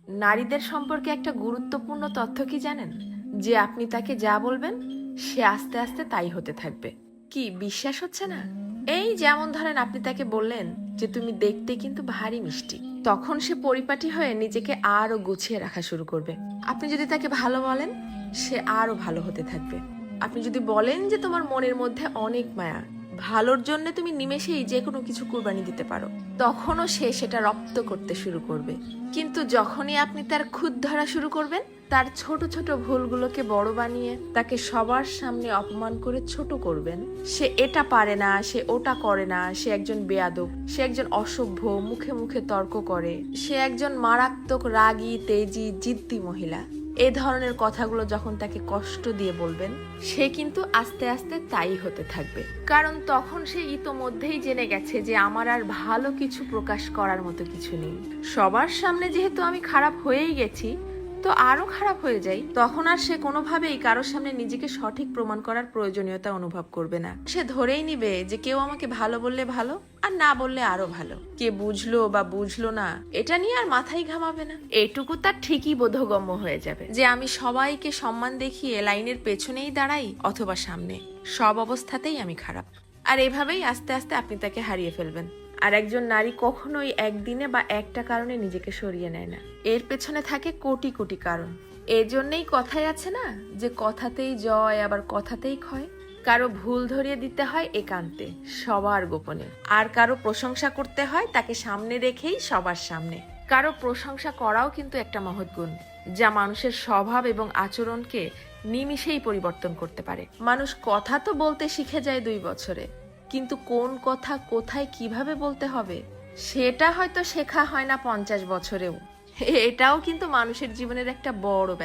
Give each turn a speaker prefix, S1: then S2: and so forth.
S1: নারীদের সম্পর্কে একটা গুরুত্বপূর্ণ তথ্য কি জানেন? যে আপনি তাকে যা বলবেন সে আস্তে আস্তে তাই হতে থাকবে। কি বিশ্বাস হচ্ছে না? এই যেমন ধরেন আপনি তাকে বললেন যে তুমি দেখতে কিন্তু ভারী মিষ্টি, তখন সে পরিপাটি হয়ে নিজেকে আরো গুছিয়ে রাখা শুরু করবে। আপনি যদি তাকে ভালো বলেন সে আরো ভালো হতে থাকবে। আপনি যদি বলেন যে তোমার মনের মধ্যে অনেক মায়া, ভালোর জন্য তুমি নিমেষেই যে কোনো কিছু কুরবানি দিতে পারো, তখনও সে সেটা রপ্ত করতে শুরু করবে। কিন্তু যখনই আপনি তার খুঁত ধরা শুরু করবেন, তার ছোট ছোট ভুলগুলোকে বড় বানিয়ে তাকে সবার সামনে অপমান করে ছোট করবেন, সে এটা পারে না, সে ওটা করে না, সে একজন বেয়াদব, সে একজন অসভ্য, মুখে মুখে তর্ক করে, সে একজন মারাত্মক রাগী তেজি জিদ্দি মহিলা, এ ধরনের কথাগুলো যখন তাকে কষ্ট দিয়ে বলবেন, সে কিন্তু আস্তে আস্তে তাই হতে থাকবে। কারণ তখন সে ইতোমধ্যেই জেনে গেছে যে আমার আর ভালো কিছু প্রকাশ করার মতো কিছু নেই। সবার সামনে যেহেতু আমি খারাপ হয়েই গেছি, তো আরো খারাপ হয়ে যাই, তখন আর সে কোনোভাবেই কারোর সামনে নিজেকে সঠিক প্রমাণ করার প্রয়োজনীয়তা অনুভব করবে না। সে ধরেই নিবে যে কেউ আমাকে ভালো বললে ভালো, আর না বললে আরো ভালো। কে বুঝলো বা বুঝলো না এটা নিয়ে আর মাথায় ঘামাবে না। এটুকু তার ঠিকই বোধগম্য হয়ে যাবে যে আমি সবাইকে সম্মান দেখিয়ে লাইনের পেছনেই দাঁড়াই অথবা সামনে, সব অবস্থাতেই আমি খারাপ। আর এভাবেই আস্তে আস্তে আপনি তাকে হারিয়ে ফেলবেন। আর একজন নারী কখনোই একদিনে বা একটা কারণে নিজেকে সরিয়ে নেয় না, এর পেছনে থাকে কোটি কোটি কারণ। এজন্যই কথায় আছে না যে কথাতেই জয় আবার কথাতেই ক্ষয়। কারো ভুল ধরিয়ে দিতে হয় একান্তে, সবার গোপনে। আর কারো প্রশংসা করতে হয় তাকে সামনে রেখেই সবার সামনে। কারো প্রশংসা করাও কিন্তু একটা মহৎ গুণ, যা মানুষের স্বভাব এবং আচরণকে নিমিষেই পরিবর্তন করতে পারে। মানুষ কথা তো বলতে শিখে যায় 2 বছরে, কিন্তু কোন কথা কোথায় কিভাবে বলতে হবে সেটা হয়তো শেখা হয় না 50 বছরেও। এটাও কিন্তু মানুষের জীবনের একটা বড় ব্যাপার।